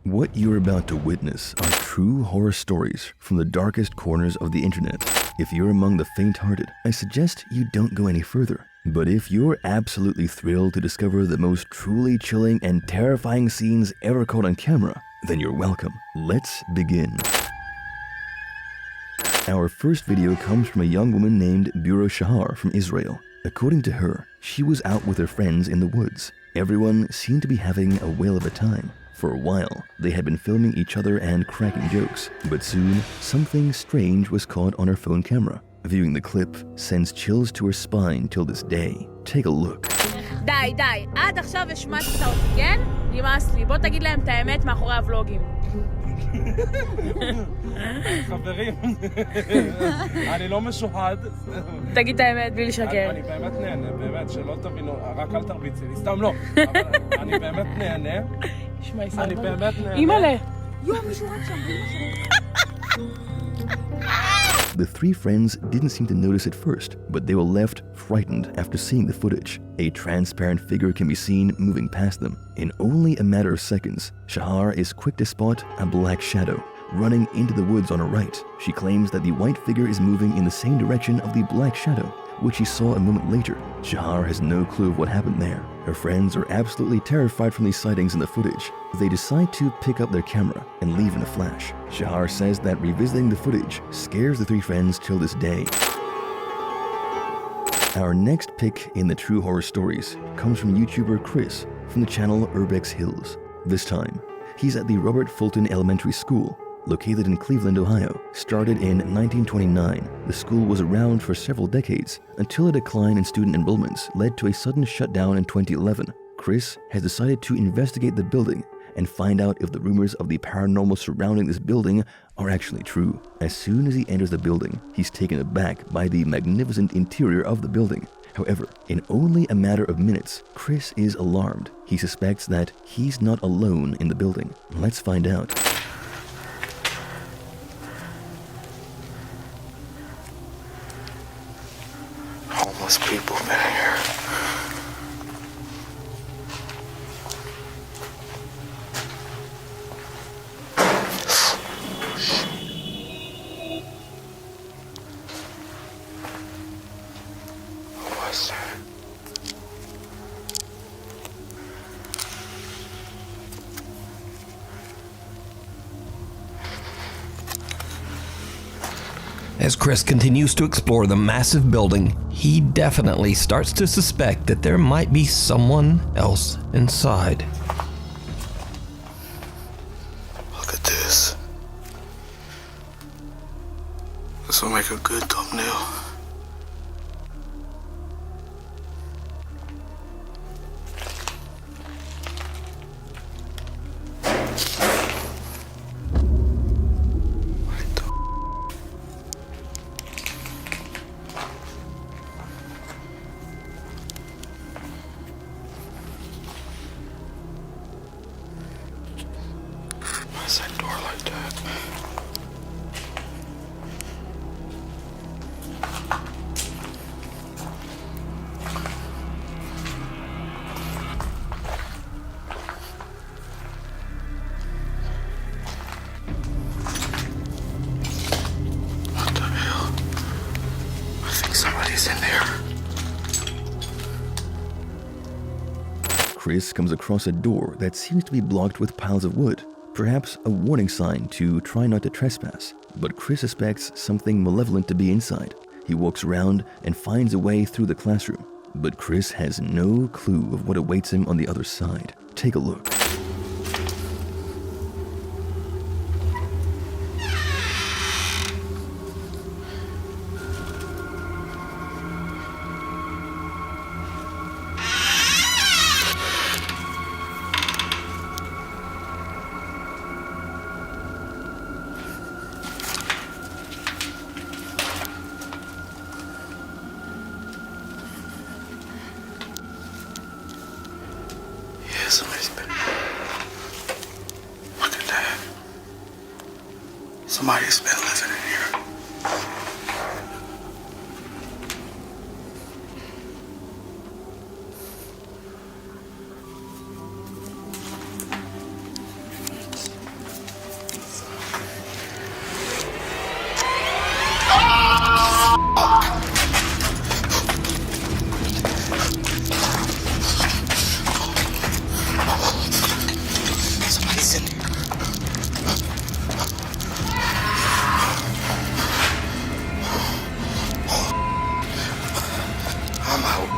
What you're about to witness are true horror stories from the darkest corners of the internet. If you're among the faint-hearted, I suggest you don't go any further. But if you're absolutely thrilled to discover the most truly chilling and terrifying scenes ever caught on camera, then you're welcome. Let's begin. Our first video comes from a young woman named Bureau Shahar from Israel. According to her, she was out with her friends in the woods. Everyone seemed to be having a whale of a time. For a while, they had been filming each other and cracking jokes, but soon, something strange was caught on her phone camera. Viewing the clip sends chills to her spine till this day. Take a look. די, די. עד עכשיו השמצת אותי, כן? נמאס לי. בוא תגיד להם את האמת מאחורי הוולוגים. חברים, אני לא משוחד. תגיד את האמת בלי לשקר. אני באמת נהנה, באמת, שלא תבינו, רק אל תרביצי לי, סתם לא. אבל אני באמת נהנה. אני באמת נהנה. אימא'לה. The three friends didn't seem to notice at first, but they were left frightened after seeing the footage. A transparent figure can be seen moving past them. In only a matter of seconds, Shahar is quick to spot a black shadow running into the woods on her right. She claims that the white figure is moving in the same direction of the black shadow, which she saw a moment later. Shahar has no clue of what happened there. Her friends are absolutely terrified from these sightings in the footage. They decide to pick up their camera and leave in a flash. Shahar says that revisiting the footage scares the three friends till this day. Our next pick in the true horror stories comes from YouTuber Chris from the channel Urbex Hills. This time, he's at the Robert Fulton Elementary School, located in Cleveland, Ohio. Started in 1929, the school was around for several decades until a decline in student enrollments led to a sudden shutdown in 2011. Chris has decided to investigate the building and find out if the rumors of the paranormal surrounding this building are actually true. As soon as he enters the building, he's taken aback by the magnificent interior of the building. However, in only a matter of minutes, Chris is alarmed. He suspects that he's not alone in the building. Let's find out. Homeless people been here. What's that? As Chris continues to explore the massive building, he definitely starts to suspect that there might be someone else inside. Look at this. This will make a good thumbnail. Why's that door like that? What the hell? I think somebody's in there. Chris comes across a door that seems to be blocked with piles of wood. Perhaps a warning sign to try not to trespass, but Chris suspects something malevolent to be inside. He walks around and finds a way through the classroom, but Chris has no clue of what awaits him on the other side. Take a look. Somebody's been. Look at that. Somebody's been living in here. Listen. I'm out.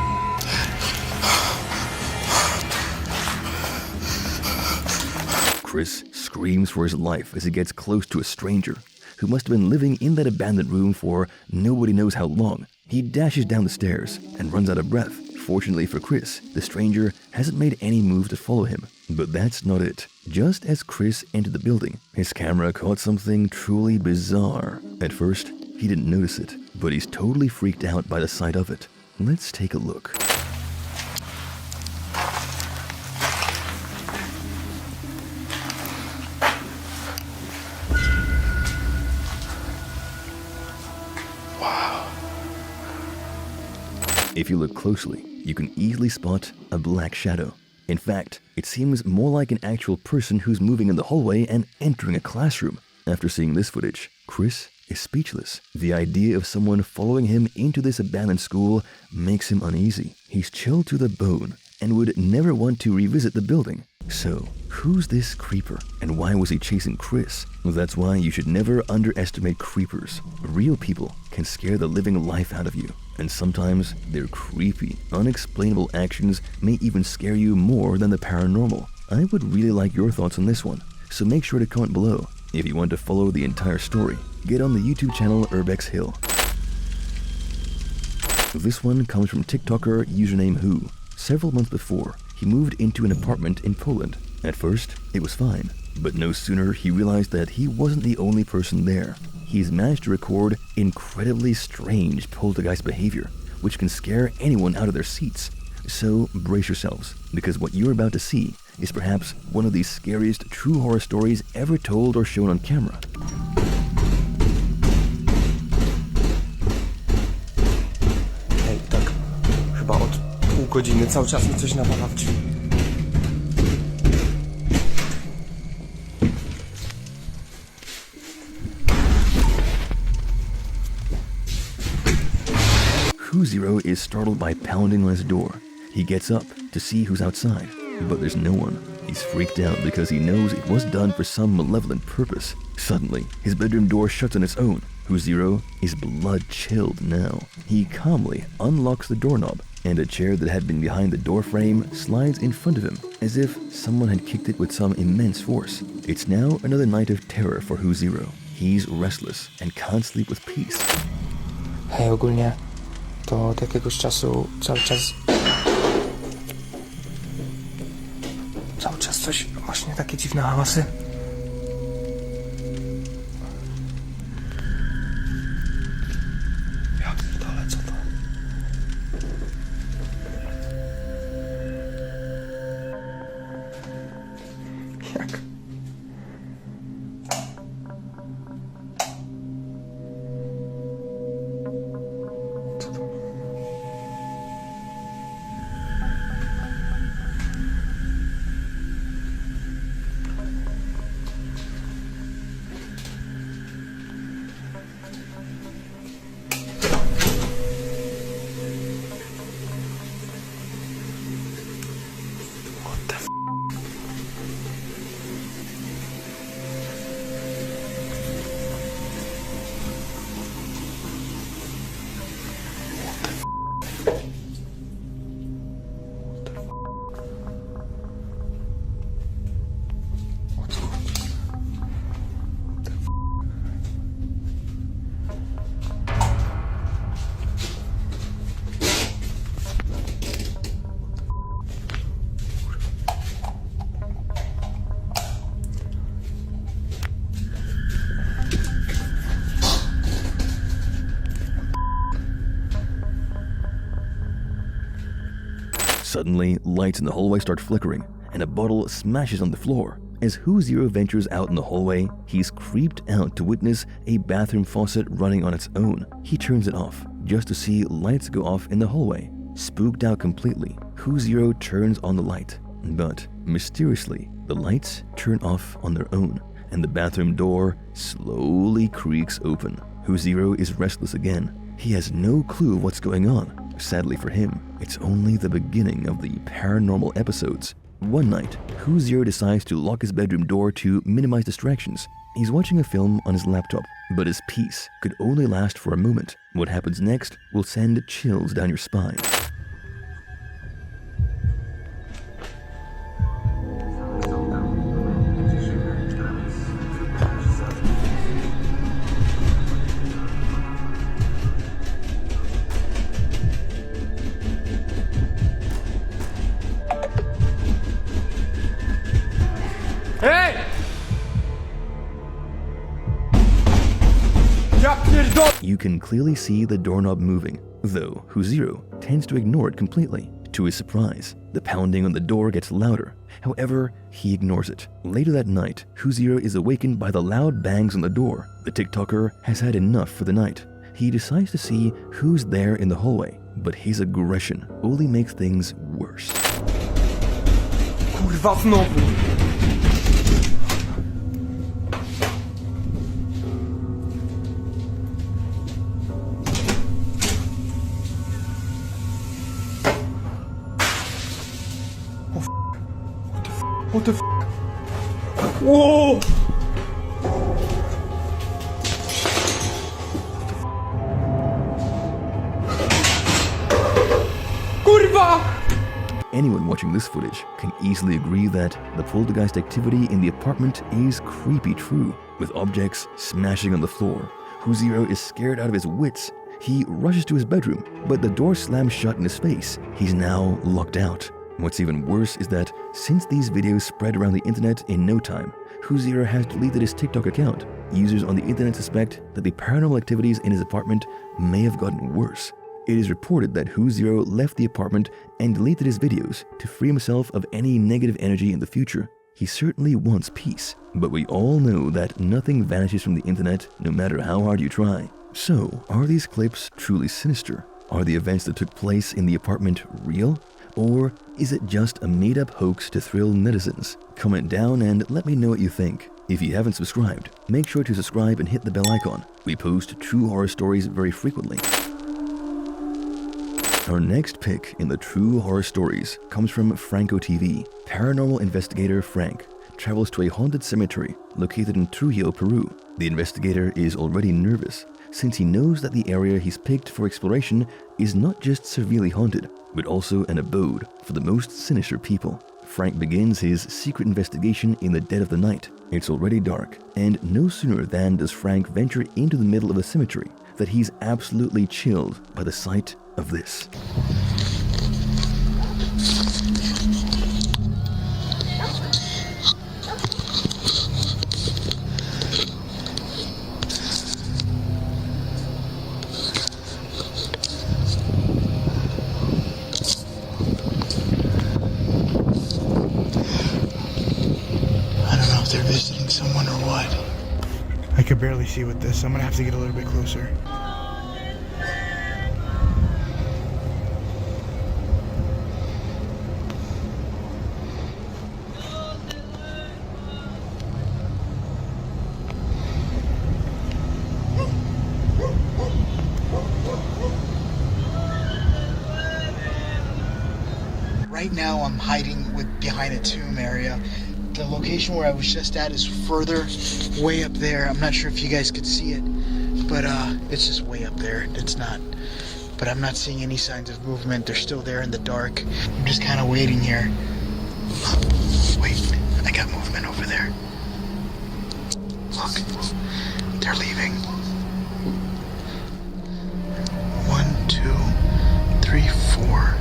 Chris screams for his life as he gets close to a stranger who must have been living in that abandoned room for nobody knows how long. He dashes down the stairs and runs out of breath. Fortunately for Chris, the stranger hasn't made any move to follow him. But that's not it. Just as Chris entered the building, his camera caught something truly bizarre. At first, he didn't notice it, but he's totally freaked out by the sight of it. Let's take a look. If you look closely, you can easily spot a black shadow. In fact, it seems more like an actual person who's moving in the hallway and entering a classroom. After seeing this footage, Chris is speechless. The idea of someone following him into this abandoned school makes him uneasy. He's chilled to the bone and would never want to revisit the building. So, who's this creeper and why was he chasing Chris? That's why you should never underestimate creepers. Real people can scare the living life out of you, and sometimes their creepy, unexplainable actions may even scare you more than the paranormal. I would really like your thoughts on this one, so make sure to comment below. If you want to follow the entire story, get on the YouTube channel Urbex Hill. This one comes from TikToker username Who. Several months before, he moved into an apartment in Poland. At first, it was fine, but no sooner he realized that he wasn't the only person there. He's managed to record incredibly strange poltergeist behavior, which can scare anyone out of their seats. So brace yourselves, because what you're about to see is perhaps one of the scariest true horror stories ever told or shown on camera. Hej, tak chyba od pół godziny cały czas mi coś nawala w drzwi. Zero is startled by pounding on his door. He gets up to see who's outside, but there's no one. He's freaked out because he knows it was done for some malevolent purpose. Suddenly, his bedroom door shuts on its own. Zero is blood-chilled now. He calmly unlocks the doorknob, and a chair that had been behind the door frame slides in front of him, as if someone had kicked it with some immense force. It's now another night of terror for Zero. He's restless and can't sleep with peace. Hej, ogólnie to od jakiegoś czasu cały czas coś, właśnie takie dziwne hałasy. Ja pierdolę, co to? Jak? Suddenly, lights in the hallway start flickering, and a bottle smashes on the floor. As Zero ventures out in the hallway, he's creeped out to witness a bathroom faucet running on its own. He turns it off, just to see lights go off in the hallway. Spooked out completely, Zero turns on the light. But, mysteriously, the lights turn off on their own, and the bathroom door slowly creaks open. Zero is restless again. He has no clue what's going on. Sadly for him, it's only the beginning of the paranormal episodes. One night, Huziro decides to lock his bedroom door to minimize distractions. He's watching a film on his laptop, but his peace could only last for a moment. What happens next will send chills down your spine. Hey! Ja pierdol... You can clearly see the doorknob moving, though Huziro tends to ignore it completely. To his surprise, the pounding on the door gets louder. However, he ignores it. Later that night, Huziro is awakened by the loud bangs on the door. The TikToker has had enough for the night. He decides to see who's there in the hallway, but his aggression only makes things worse. Kurwa znowu! What the f? Whoa! Kurwa! Anyone watching this footage can easily agree that the poltergeist activity in the apartment is creepy true, with objects smashing on the floor. Huziro is scared out of his wits. He rushes to his bedroom, but the door slams shut in his face. He's now locked out. What's even worse is that since these videos spread around the internet in no time, Huziro has deleted his TikTok account. Users on the internet suspect that the paranormal activities in his apartment may have gotten worse. It is reported that Huziro left the apartment and deleted his videos to free himself of any negative energy in the future. He certainly wants peace, but we all know that nothing vanishes from the internet no matter how hard you try. So, are these clips truly sinister? Are the events that took place in the apartment real? Or is it just a made-up hoax to thrill netizens? Comment down and let me know what you think. If you haven't subscribed, make sure to subscribe and hit the bell icon. We post true horror stories very frequently. Our next pick in the true horror stories comes from Franco TV. Paranormal investigator Frank travels to a haunted cemetery located in Trujillo, Peru. The investigator is already nervous since he knows that the area he's picked for exploration is not just severely haunted, but also an abode for the most sinister people. Frank begins his secret investigation in the dead of the night. It's already dark, and no sooner than does Frank venture into the middle of the cemetery that he's absolutely chilled by the sight of this. They're visiting someone or what? I could barely see with this, so I'm gonna have to get a little bit closer. Right now I'm hiding behind a tomb area. The location where I was just at is further way up there. I'm not sure if you guys could see it, but it's just way up there. It's not, but I'm not seeing any signs of movement. They're still there in the dark. I'm just kind of waiting here. Wait, I got movement over there. Look, they're leaving. 1, 2, 3, 4.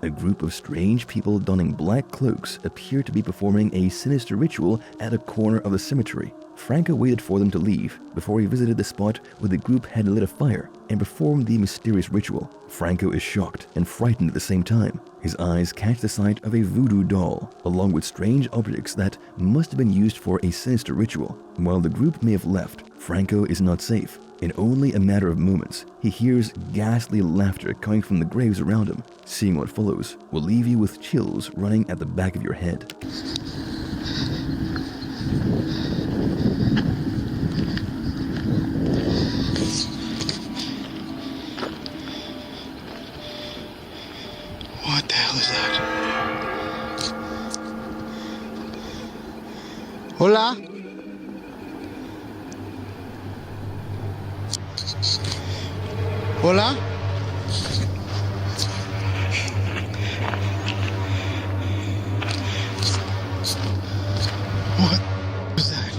A group of strange people donning black cloaks appear to be performing a sinister ritual at a corner of the cemetery. Franco waited for them to leave before he visited the spot where the group had lit a fire and performed the mysterious ritual. Franco is shocked and frightened at the same time. His eyes catch the sight of a voodoo doll, along with strange objects that must have been used for a sinister ritual. While the group may have left, Franco is not safe. In only a matter of moments, he hears ghastly laughter coming from the graves around him. Seeing what follows will leave you with chills running at the back of your head. was that? Hola? Hola? What was that?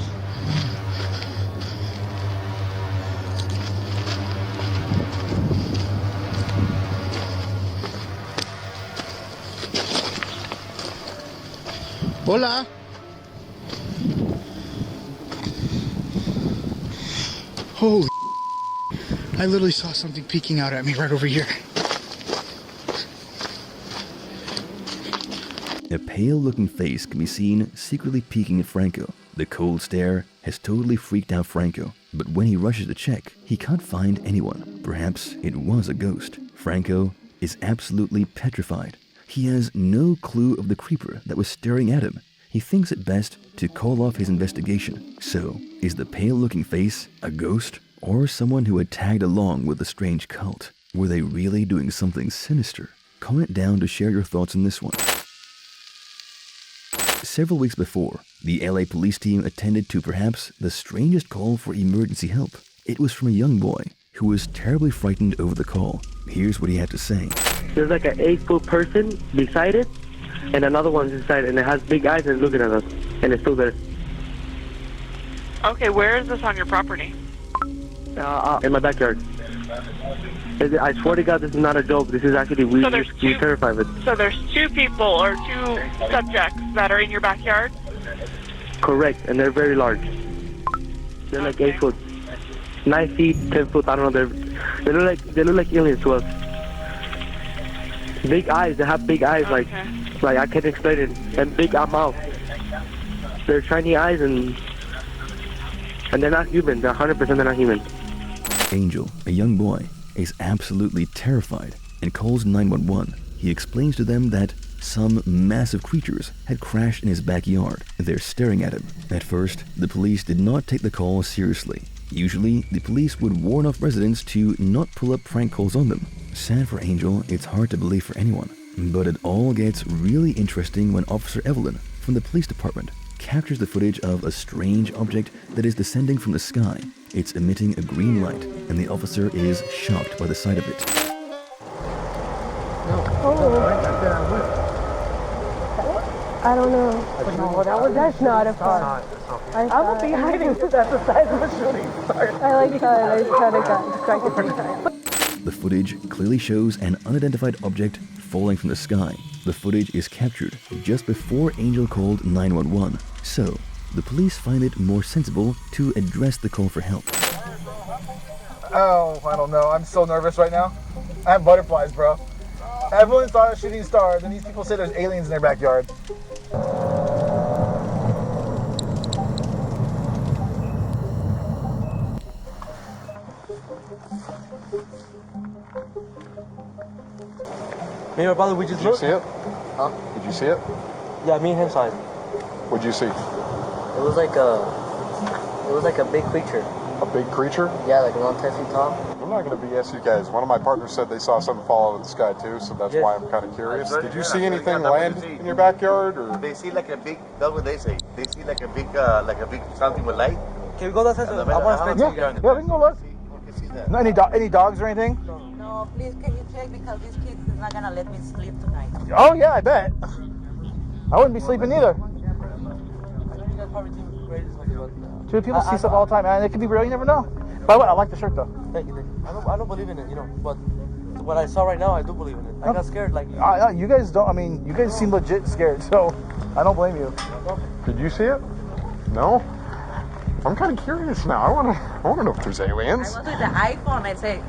Hola? Holy, I literally saw something peeking out at me right over here. A pale-looking face can be seen secretly peeking at Franco. The cold stare has totally freaked out Franco, but when he rushes to check, he can't find anyone. Perhaps it was a ghost. Franco is absolutely petrified. He has no clue of the creeper that was staring at him. He thinks it best to call off his investigation. So, is the pale-looking face a ghost or someone who had tagged along with the strange cult? Were they really doing something sinister? Comment down to share your thoughts on this one. Several weeks before, the LA police team attended to perhaps the strangest call for emergency help. It was from a young boy who was terribly frightened over the call. Here's what he had to say. There's like an 8-foot person beside it, and another one's inside, and it has big eyes and looking at us, and it's still there. Okay, where is this on your property? In my backyard. I swear to God, this is not a joke. This is actually, we're terrified of it. So there's 2 people or 2 subjects that are in your backyard? Correct, and they're very large. They're like 8 foot, 9 feet, 10 foot. I don't know. They look like aliens to us. Big eyes. They have big eyes, like I can't explain it, and big mouth. They're shiny eyes, and they're not human. They're 100% they're not human. Angel, a young boy, is absolutely terrified and calls 911. He explains to them that some massive creatures had crashed in his backyard. They're staring at him. At first, the police did not take the call seriously. Usually, the police would warn off residents to not pull up prank calls on them. Sad for Angel, it's hard to believe for anyone. But it all gets really interesting when Officer Evelyn from the police department captures the footage of a strange object that is descending from the sky. It's emitting a green light, and the officer is shocked by the sight of it. I don't know. No, that's not a car. I would be hiding at the size of a shooting star. I like that. I tried to strike it 3 times. The footage clearly shows an unidentified object falling from the sky. The footage is captured just before Angel called 911, so the police find it more sensible to address the call for help. Oh, I don't know. I'm so nervous right now. I have butterflies, bro. Everyone saw a shooting star, then these people say there's aliens in their backyard. Me and my brother, we just looked. Did you see it? Huh? Did you see it? Yeah, me and him saw it. What'd you see? It was like a big creature. A big creature? Yeah, like around 10 feet tall. I'm not going to BS you guys. One of my partners said they saw something fall out of the sky too, so that's why I'm kind of curious. Did you see anything land in your backyard, or? They see like a big. That's what they say. They see like a big something with light. Can we go that side? I want to speak to you guys. Yeah, we can go look. No, any dogs or anything? No, please can you check because this kid is not gonna let me sleep tonight. Oh yeah, I bet. I wouldn't be sleeping either. Two people see stuff all the time, man. It could be real. You never know. By the way, I like the shirt though. Thank you. I don't believe in it, but what I saw right now, I do believe in it. I got scared, like. You guys don't. I mean, you guys seem legit scared, so I don't blame you. Did you see it? No. I'm kind of curious now. I want to know if there's aliens. I went with the iPhone. I say,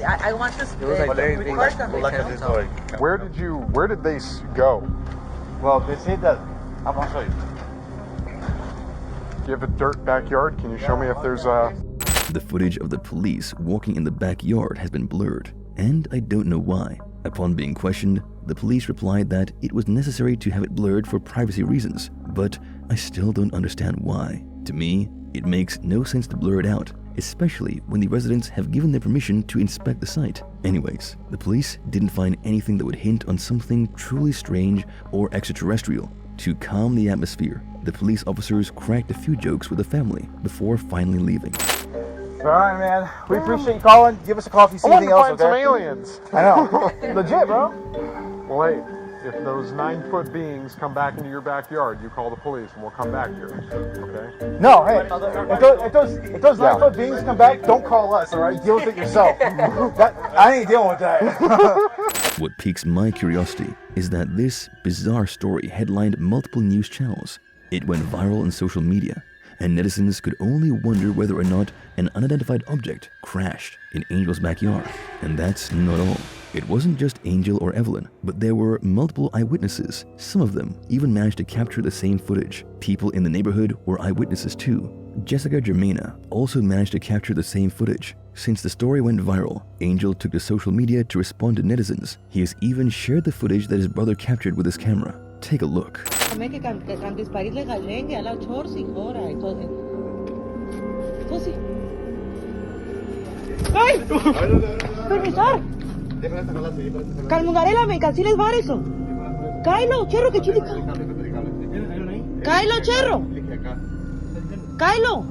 I want to record something. Where did they go? Well, they say that. I'm gonna show you. Do you have a dirt backyard? Can you show me if there's a... The footage of the police walking in the backyard has been blurred, and I don't know why. Upon being questioned, the police replied that it was necessary to have it blurred for privacy reasons, but I still don't understand why. To me, it makes no sense to blur it out. especially when the residents have given their permission to inspect the site. Anyways, the police didn't find anything that would hint on something truly strange or extraterrestrial. To calm the atmosphere, the police officers cracked a few jokes with the family before finally leaving. Alright, man. We appreciate you calling. Give us a call if you see anything else, okay? Some aliens. I know. Legit, bro. Well, hey, if those 9-foot beings come back into your backyard, you call the police and we'll come back here. Okay? No, hey, if those 9-foot beings come back, don't call us, alright? Deal with it yourself. I ain't dealing with that. What piques my curiosity is that this bizarre story headlined multiple news channels. It went viral on social media, and netizens could only wonder whether or not an unidentified object crashed in Angel's backyard. And that's not all. It wasn't just Angel or Evelyn, but there were multiple eyewitnesses. Some of them even managed to capture the same footage. People in the neighborhood were eyewitnesses too. Jessica Germaina also managed to capture the same footage. Since the story went viral, Angel took to social media to respond to netizens. He has even shared the footage that his brother captured with his camera. Take a look. Calmungarela, me canceles bar eso. Kylo, cherro que chilica. Kylo, cherro. Kylo.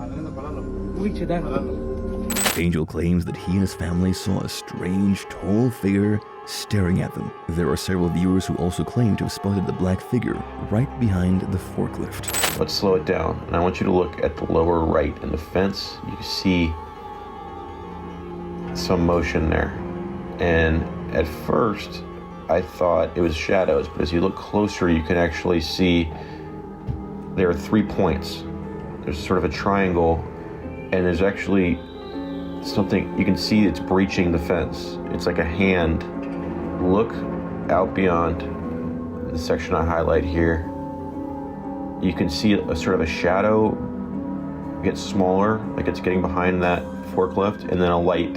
Angel claims that he and his family saw a strange, tall figure staring at them. There are several viewers who also claim to have spotted the black figure right behind the forklift. Let's slow it down, and I want you to look at the lower right in the fence. You can see some motion there. And at first, I thought it was shadows, but as you look closer, you can actually see there are 3 points. There's sort of a triangle, and there's actually something, you can see it's breaching the fence. It's like a hand. Look out beyond the section I highlight here. You can see a sort of a shadow get smaller, like it's getting behind that forklift, and then a light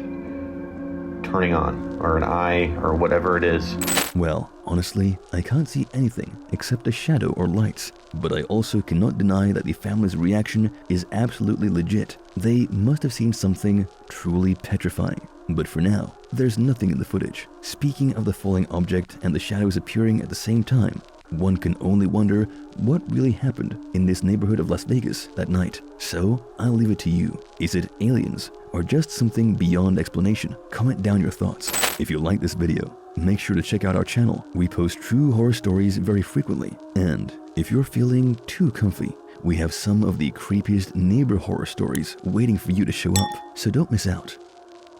turning on, or an eye, or whatever it is. Well, honestly, I can't see anything except a shadow or lights, but I also cannot deny that the family's reaction is absolutely legit. They must have seen something truly petrifying. But for now, there's nothing in the footage. Speaking of the falling object and the shadows appearing at the same time, one can only wonder what really happened in this neighborhood of Las Vegas that night. So, I'll leave it to you. Is it aliens or just something beyond explanation? Comment down your thoughts. If you like this video, make sure to check out our channel. We post true horror stories very frequently. And if you're feeling too comfy, we have some of the creepiest neighbor horror stories waiting for you to show up. So don't miss out.